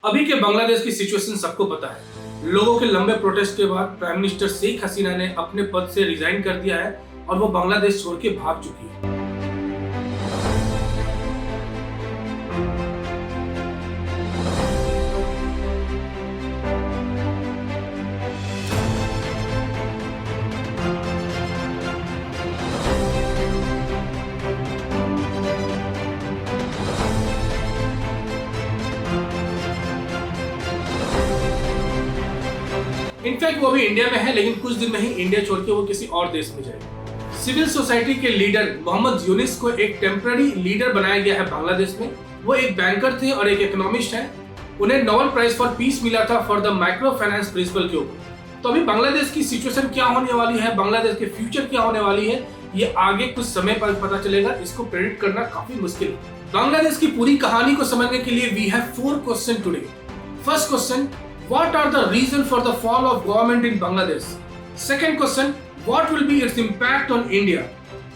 अभी के बांग्लादेश की सिचुएशन सबको पता है। लोगों के लंबे प्रोटेस्ट के बाद प्राइम मिनिस्टर शेख हसीना ने अपने पद से रिजाइन कर दिया है और वो बांग्लादेश छोड़ के भाग चुकी है। इनफैक्ट वो अभी इंडिया में है, लेकिन कुछ दिन में ही इंडिया छोड़ के वो किसी और देश में जाएगी। सिविल सोसाइटी के लीडर मोहम्मद यूनिस को एक टेम्पररी लीडर बनाया गया है बांग्लादेश में। वो एक बैंकर थे और एक इकोनॉमिस्ट है। उन्हें नोबेल प्राइज फॉर पीस मिला था for the microfinance principle के ऊपर। तो अभी बांग्लादेश की सिचुएशन क्या होने वाली है, बांग्लादेश के फ्यूचर क्या होने वाली है, ये आगे कुछ समय पर पता चलेगा। इसको प्रेडिक्ट करना काफी मुश्किल है। बांग्लादेश की पूरी कहानी को समझने के लिए we have 4 question today. First question, what are the reasons for the fall of government in Bangladesh? Second question, what will be its impact on India?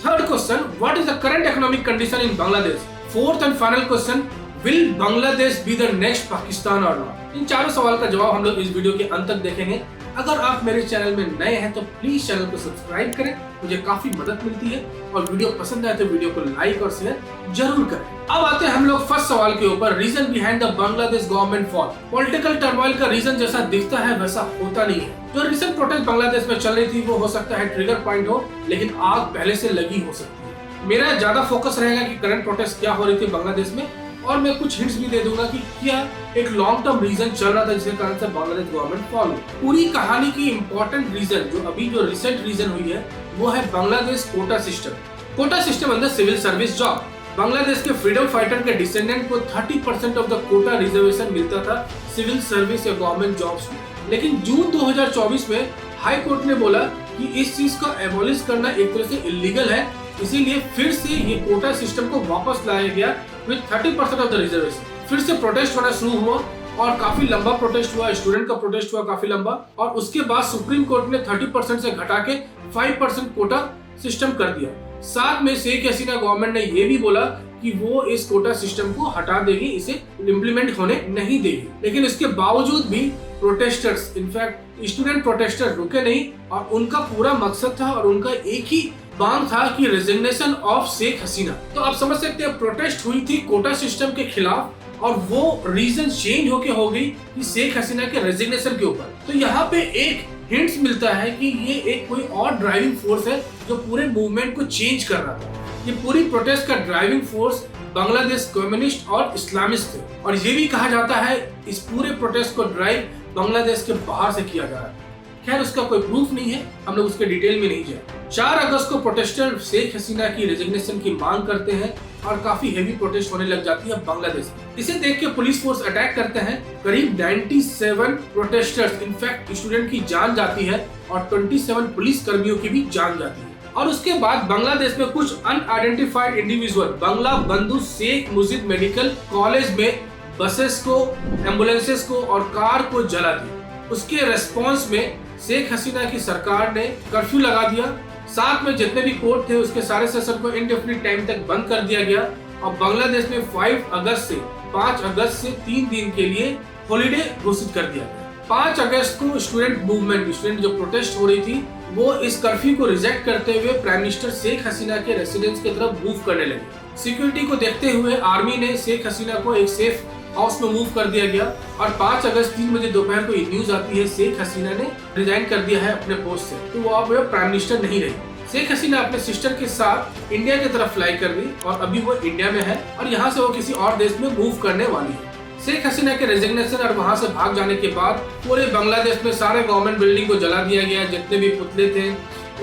Third question, what is the current economic condition in Bangladesh? Fourth and final question, will Bangladesh be the next Pakistan or not? इन चारों सवाल का जवाब हम लोग इस video के अंत तक देखेंगे। अगर आप मेरे चैनल में नए हैं तो प्लीज चैनल को सब्सक्राइब करें, मुझे काफी मदद मिलती है। और वीडियो पसंद आए तो वीडियो को लाइक और शेयर जरूर करें। अब आते हैं हम लोग फर्स्ट सवाल के ऊपर, reason behind the Bangladesh government fall. Political turmoil का रीजन जैसा दिखता है वैसा होता नहीं है। जो रिसेंट प्रोटेस्ट बांग्लादेश में चल रही थी वो हो सकता है ट्रिगर पॉइंट हो, लेकिन आग पहले से लगी हो सकती है। मेरा ज्यादा फोकस रहेगा कि करंट प्रोटेस्ट क्या हो रही थी बांग्लादेश में, और मैं कुछ हिंट्स भी दे दूंगा कि क्या एक लॉन्ग टर्म रीजन चल रहा था जिसके कारण से बांग्लादेश गवर्नमेंट फॉल हुई। पूरी कहानी की इंपॉर्टेंट रीजन जो रिसेंट रीजन हुई है वो है Bangladesh quota system. Quota system अंदर सिविल सर्विस जॉब। बांग्लादेश के फ्रीडम फाइटर के डिसेंडेंट को 30% ऑफ द कोटा रिजर्वेशन मिलता था सिविल सर्विस या गवर्नमेंट जॉब्स में। लेकिन जून 2024 में हाई कोर्ट ने बोला कि इस चीज को एबॉलिश करना एक तरह से इलीगल है, इसीलिए फिर से ये कोटा सिस्टम को वापस लाया गया विद 30% ऑफ द रिजर्वेशन। फिर से प्रोटेस्ट होना शुरू हुआ और काफी लंबा प्रोटेस्ट हुआ, स्टूडेंट का प्रोटेस्ट हुआ काफी लंबा, और उसके बाद सुप्रीम कोर्ट ने 30% से घटा के 5% कोटा सिस्टम कर दिया। साथ में शेख हसीना गवर्नमेंट ने ये भी बोला कि वो इस कोटा सिस्टम को हटा देगी, इसे इम्प्लीमेंट होने नहीं देगी। लेकिन इसके बावजूद भी प्रोटेस्टर्स, इनफैक्ट स्टूडेंट प्रोटेस्टर रुके नहीं, और उनका पूरा मकसद था और उनका एक ही मांग था कि रेजिग्नेशन ऑफ शेख हसीना। तो आप समझ सकते हैं प्रोटेस्ट हुई थी कोटा सिस्टम के खिलाफ, और वो रीजन चेंज होके हो गई कि शेख हसीना के रेजिग्नेशन के ऊपर। तो यहाँ पे एक हिंट्स मिलता है कि ये एक कोई और ड्राइविंग फोर्स है जो पूरे मूवमेंट को चेंज कर रहा था। ये पूरी प्रोटेस्ट का ड्राइविंग फोर्स बांग्लादेश कम्युनिस्ट और इस्लामिस्ट थे, और ये भी कहा जाता है इस पूरे प्रोटेस्ट को ड्राइव बांग्लादेश के बाहर से किया जा रहा है। खैर उसका कोई प्रूफ नहीं है, हम लोग उसके डिटेल में नहीं जाए। 4 अगस्त को प्रोटेस्टर शेख हसीना की रेजिग्नेशन की मांग करते हैं और काफी हेवी प्रोटेस्ट होने लग जाती है बांग्लादेश में। इसे देख के पुलिस फोर्स अटैक करते हैं। करीब 97 प्रोटेस्टर्स, इनफैक्ट स्टूडेंट की जान जाती है और 27 पुलिस कर्मियों की भी जान जाती है। और उसके बाद बांग्लादेश में कुछ अनआइडेंटिफाइड इंडिविजुअल बांग्ला बंधु शेख मुजीब मेडिकल कॉलेज में बसेस को, एम्बुलेंसेस को और कार को जला दिया। उसके रेस्पॉन्स में शेख हसीना की सरकार ने कर्फ्यू लगा दिया। साथ में जितने भी कोर्ट थे उसके सारे सेशन को इंडेफिनिट टाइम तक बंद कर दिया गया, और बांग्लादेश में 5 अगस्त से 5 अगस्त से 3 दिन के लिए हॉलिडे घोषित कर दिया गया। 5 अगस्त को स्टूडेंट जो प्रोटेस्ट हो रही थी वो इस कर्फ्यू को रिजेक्ट करते हुए प्राइम मिनिस्टर शेख हसीना के रेसिडेंस की तरफ मूव करने लगे। सिक्योरिटी को देखते हुए आर्मी ने शेख हसीना को एक सेफ हाउस में मूव कर दिया गया, और 5 अगस्त 3 बजे दोपहर को ये न्यूज आती है शेख हसीना ने रिजाइन कर दिया है अपने पोस्ट से। तो वो अब प्राइम मिनिस्टर नहीं रही। शेख हसीना अपने सिस्टर के साथ इंडिया की तरफ फ्लाई कर गई और अभी वो इंडिया में है, और यहाँ से वो किसी और देश में मूव करने वाली है। शेख हसीना के रेजिग्नेशन और वहाँ से भाग जाने के बाद पूरे बांग्लादेश में सारे गवर्नमेंट बिल्डिंग को जला दिया गया। जितने भी पुतले थे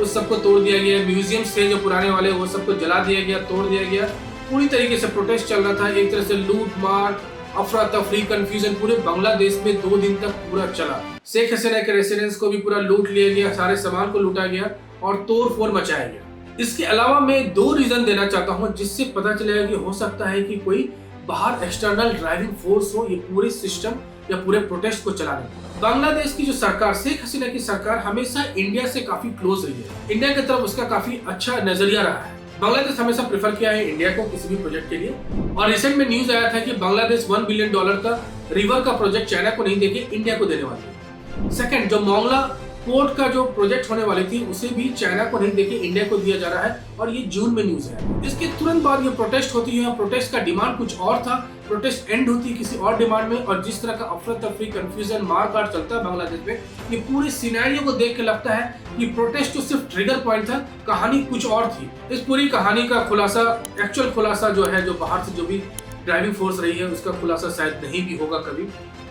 उस सबको तोड़ दिया गया। म्यूजियम्स थे जो पुराने वाले वो सबको जला दिया गया, तोड़ दिया गया। पूरी तरीके से प्रोटेस्ट चल रहा था। एक तरह से लूट मार, अफरा तफरी, कंफ्यूजन पूरे बांग्लादेश में 2 दिन तक पूरा चला। शेख हसीना के रेसिडेंस को भी पूरा लूट लिया गया, सारे सामान को लूटा गया और तोड़ फोड़ मचाया गया। इसके अलावा मैं 2 रीजन देना चाहता हूँ जिससे पता चलेगा कि हो सकता है कि कोई बाहर एक्सटर्नल ड्राइविंग फोर्स हो ये पूरे सिस्टम या पूरे प्रोटेस्ट को चलाने। बांग्लादेश की जो सरकार, शेख हसीना की सरकार, हमेशा इंडिया से काफी क्लोज रही है। इंडिया की तरफ उसका काफी अच्छा नजरिया रहा है। बांग्लादेश हमेशा प्रेफर किया है इंडिया को किसी भी प्रोजेक्ट के लिए, और रिसेंट में न्यूज आया था कि बांग्लादेश $1 बिलियन का रिवर का प्रोजेक्ट चाइना को नहीं देके इंडिया को देने वाली है। सेकंड, जो मोंगला पोर्ट का जो प्रोजेक्ट होने वाली थी उसे भी चाइना को नहीं देके इंडिया को दिया जा रहा है, और ये जून में न्यूज है। इसके तुरंत बाद ये प्रोटेस्ट होती है। प्रोटेस्ट का डिमांड कुछ और था, प्रोटेस्ट एंड होती है किसी और डिमांड में, और जिस तरह का अफरा तफरी, कंफ्यूजन, मार काट चलता है बांग्लादेश में, ये पूरे सिनेरियो को देख के लगता है कि प्रोटेस्ट तो सिर्फ ट्रिगर पॉइंट था, कहानी कुछ और थी। इस पूरी कहानी का खुलासा, एक्चुअल खुलासा जो है, जो बाहर से जो भी ड्राइविंग फोर्स रही है उसका खुलासा शायद नहीं भी होगा कभी,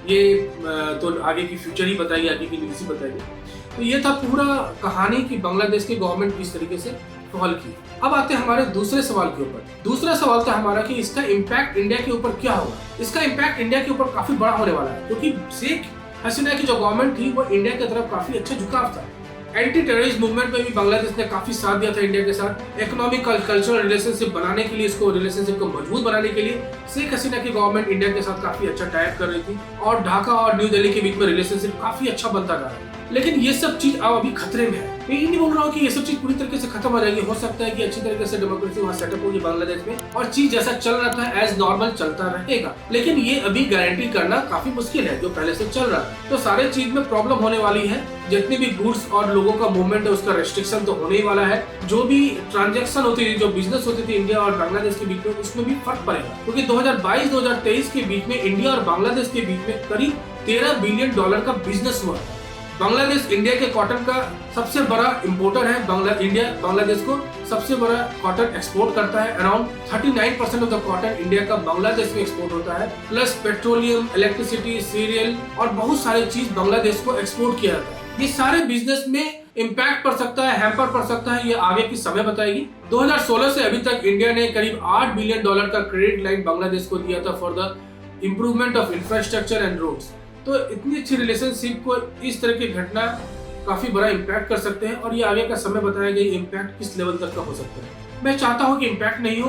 ये तो आगे की फ्यूचर ही बताएगी, आगे की न्यूज़ ही बताएगी। तो ये था पूरा कहानी कि बांग्लादेश की गवर्नमेंट किस तरीके से हल की। अब आते हैं हमारे दूसरे सवाल के ऊपर। दूसरा सवाल था हमारा कि इसका इम्पैक्ट इंडिया के ऊपर क्या होगा। इसका इम्पैक्ट इंडिया के ऊपर काफी बड़ा होने वाला है, क्योंकि शेख हसीना की जो गवर्नमेंट थी वो इंडिया की तरफ काफी अच्छा झुकाव था। एंटी टेररिस्ट मूवमेंट में भी बांग्लादेश ने काफी साथ दिया था इंडिया के साथ। इकोनॉमिक कल्चरल रिलेशनशिप बनाने के लिए, इसको रिलेशनशिप को मजबूत बनाने के लिए शेख हसीना की गवर्नमेंट इंडिया के साथ काफी अच्छा टाइप कर रही थी, और ढाका और न्यू दिल्ली के बीच में रिलेशनशिप काफी अच्छा बनता जा रहा है। लेकिन ये सब चीज अब अभी खतरे में है। मैं ये नहीं बोल रहा हूँ कि ये सब चीज पूरी तरीके से खत्म हो जाएगी, हो सकता है कि अच्छी तरीके से डेमोक्रेसी वहाँ सेटअप होगी बांग्लादेश में, और चीज जैसा चल रहा था एज नॉर्मल चलता रहेगा। लेकिन ये अभी गारंटी करना काफी मुश्किल है जो पहले से चल रहा है। तो सारे चीज में प्रॉब्लम होने वाली है। जितनी भी गुड्स और लोगों का मूवमेंट है उसका रेस्ट्रिक्शन तो होने ही वाला है। जो भी ट्रांजेक्शन होती थी, जो बिजनेस होती थी इंडिया और बांग्लादेश के बीच में, उसमें भी फर्क पड़ेगा, क्योंकि 2022-2023 के बीच में इंडिया और बांग्लादेश के बीच में करीब $13 बिलियन का बिजनेस हुआ। बांग्लादेश इंडिया के कॉटन का सबसे बड़ा इंपोर्टर है। इंडिया बांग्लादेश को सबसे बड़ा कॉटन एक्सपोर्ट करता है। Around 39% of the cotton India का बांग्लादेश में एक्सपोर्ट होता है। प्लस पेट्रोलियम, इलेक्ट्रिसिटी, सीरियल और बहुत सारे चीज बांग्लादेश को एक्सपोर्ट किया जाता है। ये सारे बिजनेस में इम्पैक्ट पड़ सकता है, हैम्पर पड़ सकता है, ये आगे की समय बताएगी। 2016 से अभी तक इंडिया ने करीब $8 बिलियन का क्रेडिट लाइन बांग्लादेश को दिया था for the improvement of infrastructure and roads. तो इतनी अच्छी रिलेशनशिप को इस तरह की घटना काफी बड़ा इम्पैक्ट कर सकते हैं, और ये आगे का समय बताएगा ये इम्पैक्ट किस लेवल तक का हो सकता है। मैं चाहता हूँ कि इम्पैक्ट नहीं हो,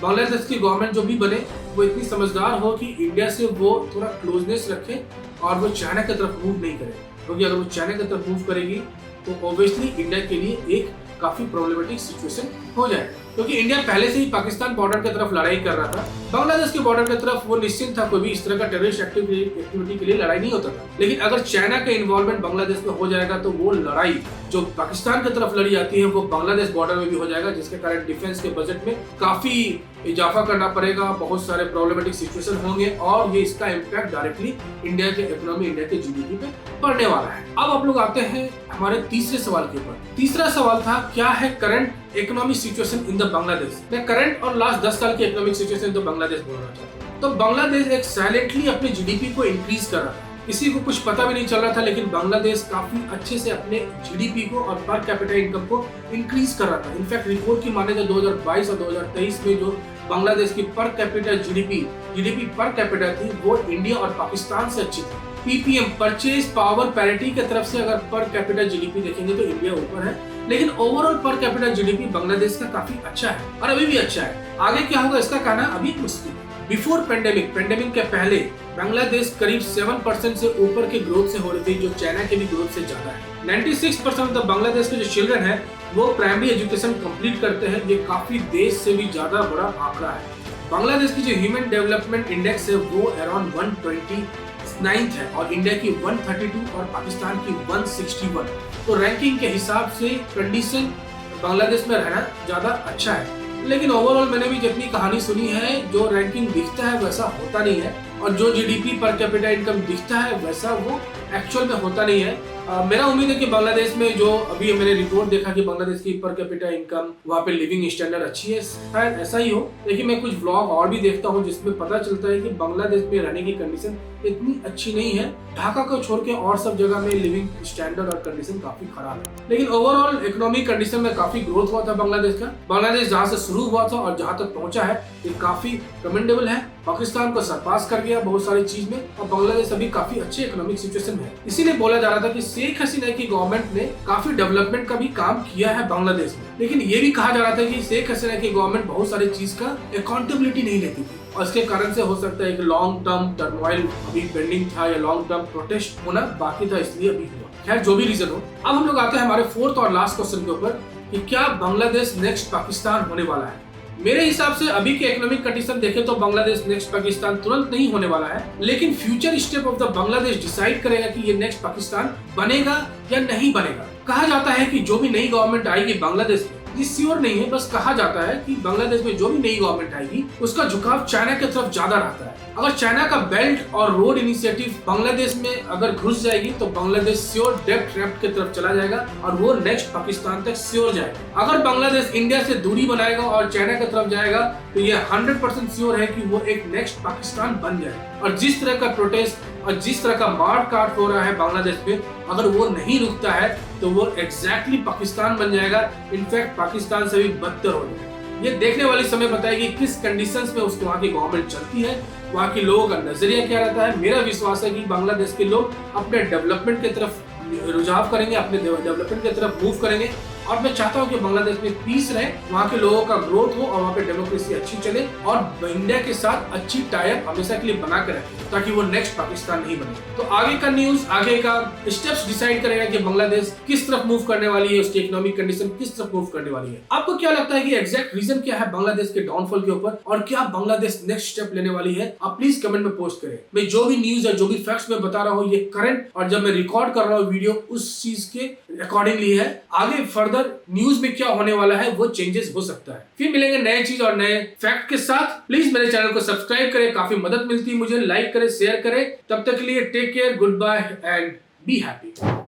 बांग्लादेश की गवर्नमेंट जो भी बने वो इतनी समझदार हो कि इंडिया से वो थोड़ा क्लोजनेस रखे और वो चाइना की तरफ मूव नहीं करे, क्योंकि अगर वो चाइना की तरफ मूव करेगी तो ऑब्वियसली इंडिया के लिए एक काफी प्रॉब्लमेटिक सिचुएशन हो जाए, क्योंकि इंडिया पहले से ही पाकिस्तान बॉर्डर की तरफ लड़ाई कर रहा था। बांग्लादेश के बॉर्डर की तरफ वो निश्चिंत था, कोई भी इस तरह का टेररिस्ट एक्टिविटी के लिए लड़ाई नहीं होता था। लेकिन अगर चाइना का इन्वॉल्वमेंट बांग्लादेश में हो जाएगा तो वो लड़ाई जो पाकिस्तान की तरफ लड़ी जाती है वो बांग्लादेश बॉर्डर में भी हो जाएगा, जिसके कारण डिफेंस के बजट में काफी इजाफा करना पड़ेगा, बहुत सारे प्रॉब्लमेटिक सिचुएशन होंगे, और ये इसका इम्पैक्ट डायरेक्टली इंडिया के इकोनॉमी, इंडिया के जीडीपी पे पड़ने वाला है। अब आप लोग आते हैं हमारे तीसरे सवाल के ऊपर। तीसरा सवाल था क्या है current economic situation in the Bangladesh. मैं करंट और लास्ट 10 साल की economic situation in the Bangladesh बोलना चाहता हूँ। तो बांग्लादेश एक साइलेंटली अपने जीडीपी को इंक्रीज कर रहा था, किसी को कुछ पता भी नहीं चल रहा था, लेकिन बांग्लादेश काफी अच्छे से अपने जीडीपी को और पर कैपिटा इनकम को इंक्रीज कर रहा था। इनफैक्ट रिपोर्ट की माने तो 2022 और 2023 में जो बांग्लादेश की per capita GDP per capita थी वो इंडिया और पाकिस्तान से अच्छी थी। पीपीएम, परचेज पावर पैरिटी की तरफ से अगर पर कैपिटा जीडीपी देखेंगे तो इंडिया ऊपर है, लेकिन overall per capita GDP Bangladesh का काफी अच्छा है और अभी भी अच्छा है। आगे क्या होगा इसका कहना अभी मुश्किल है। बिफोर पेंडेमिक के पहले बांग्लादेश करीब 7% से ऊपर के ग्रोथ से हो रही थी, जो चाइना के भी ग्रोथ से ज्यादा है। 96% ऑफ बांग्लादेश के जो चिल्ड्रन है वो प्राइमरी एजुकेशन कंप्लीट करते हैं, ये काफी देश से भी ज्यादा बड़ा आंकड़ा है। बांग्लादेश की जो ह्यूमन डेवलपमेंट इंडेक्स है वो अराउंड 129 है और इंडिया की 132 और पाकिस्तान की 161। तो रैंकिंग के हिसाब से कंडीशन बांग्लादेश में रहना ज्यादा अच्छा है, लेकिन ओवरऑल मैंने भी जितनी कहानी सुनी है, जो रैंकिंग दिखता है वैसा होता नहीं है, और जो जीडीपी पर कैपिटा इनकम दिखता है वैसा वो एक्चुअल में होता नहीं है। मेरा उम्मीद है कि बांग्लादेश में जो अभी मैंने रिपोर्ट देखा कि बांग्लादेश की पर कैपिटा इनकम, वहाँ पे लिविंग स्टैंडर्ड अच्छी है, शायद ऐसा ही हो। लेकिन मैं कुछ ब्लॉग और भी देखता हूँ जिसमें पता चलता है कि बांग्लादेश में रहने की कंडीशन इतनी अच्छी नहीं है। ढाका को छोड़ के और सब जगह में लिविंग स्टैंडर्ड और कंडीशन काफी खराब है। लेकिन ओवरऑल इकोनॉमिक कंडीशन में काफी ग्रोथ हुआ था बांग्लादेश का। बांग्लादेश जहाँ से शुरू हुआ था और जहाँ तक पहुंचा है ये काफी कमेंडेबल है। पाकिस्तान को सरपास कर गया बहुत सारी चीज में, और बांग्लादेश अभी काफी अच्छे इकोनॉमिक सिचुएशन में है। इसीलिए बोला जा रहा था कि शेख हसीना की गवर्नमेंट ने काफी डेवलपमेंट का भी काम किया है बांग्लादेश में। लेकिन ये भी कहा जा रहा था कि शेख हसीना की गवर्नमेंट बहुत सारी चीज का अकाउंटेबिलिटी नहीं लेती थी। और इसके कारण से हो सकता है कि लॉन्ग टर्म टर्मोइल अभी पेंडिंग था या लॉन्ग टर्म प्रोटेस्ट होना बाकी था, इसलिए अभी हुआ। खैर जो भी रीजन हो, अब हम लोग आते हैं हमारे फोर्थ और लास्ट क्वेश्चन के ऊपर कि क्या बांग्लादेश नेक्स्ट पाकिस्तान होने वाला है। मेरे हिसाब से अभी के इकोनॉमिक कंडीशन देखें तो बांग्लादेश नेक्स्ट पाकिस्तान तुरंत नहीं होने वाला है, लेकिन future step of the Bangladesh decide करेगा कि ये नेक्स्ट पाकिस्तान बनेगा या नहीं बनेगा। कहा जाता है कि जो भी नई गवर्नमेंट आएगी बांग्लादेश में, ये श्योर नहीं है, बस कहा जाता है कि बांग्लादेश में जो भी नई गवर्नमेंट आएगी उसका झुकाव चाइना की तरफ ज्यादा रहता है। अगर चाइना का बेल्ट और रोड इनिशिएटिव बांग्लादेश में अगर घुस जाएगी तो बांग्लादेश श्योर डेट ट्रैप की तरफ चला जाएगा और वो नेक्स्ट पाकिस्तान तक श्योर जाएगा। अगर बांग्लादेश इंडिया से दूरी बनाएगा और चाइना की तरफ जाएगा तो ये 100% श्योर है कि वो एक नेक्स्ट पाकिस्तान बन जाएगा। और जिस तरह का प्रोटेस्ट और जिस तरह का मार काट हो रहा है बांग्लादेश में, अगर वो नहीं रुकता है तो वो एग्जैक्टली पाकिस्तान बन जाएगा, इनफैक्ट पाकिस्तान से भी बदतर हो जाएगा। ये देखने वाली समय बताएगी किस कंडीशंस में उसके वहाँ की गवर्नमेंट चलती है, वहाँ के लोगों का नजरिया क्या रहता है। मेरा विश्वास है कि बांग्लादेश के लोग अपने डेवलपमेंट की तरफ रुझाव करेंगे, अपने डेवलपमेंट की तरफ मूव करेंगे और मैं चाहता हूँ कि बांग्लादेश में पीस रहे, वहाँ के लोगों का ग्रोथ हो और वहाँ पे डेमोक्रेसी अच्छी चले और इंडिया के साथ अच्छी टाइप हमेशा के लिए बना कर रखे ताकि वो नेक्स्ट पाकिस्तान नहीं बने। तो आगे का न्यूज, आगे का स्टेप्स डिसाइड करेगा कि बांग्लादेश किस तरफ मूव करने वाली है, उसकी इकोनॉमिक कंडीशन किस तरफ मूव करने वाली है। आपको क्या लगता है कि एग्जैक्ट रीजन क्या है बांग्लादेश के डाउनफॉल के ऊपर और क्या बांग्लादेश नेक्स्ट स्टेप लेने वाली है? आप प्लीज कमेंट में पोस्ट करें। मैं जो भी न्यूज है, जो भी फैक्ट्स मैं बता रहा हूँ, ये करंट और जब मैं रिकॉर्ड कर रहा हूँ वीडियो उस चीज के अकॉर्डिंगली है। आगे फर्दर न्यूज में क्या होने वाला है वो चेंजेस हो सकता है। फिर मिलेंगे नए चीज और नए फैक्ट के साथ। प्लीज मेरे चैनल को सब्सक्राइब करें, काफी मदद मिलती है मुझे। लाइक करें, शेयर करें। तब तक के लिए take care, good bye and be happy.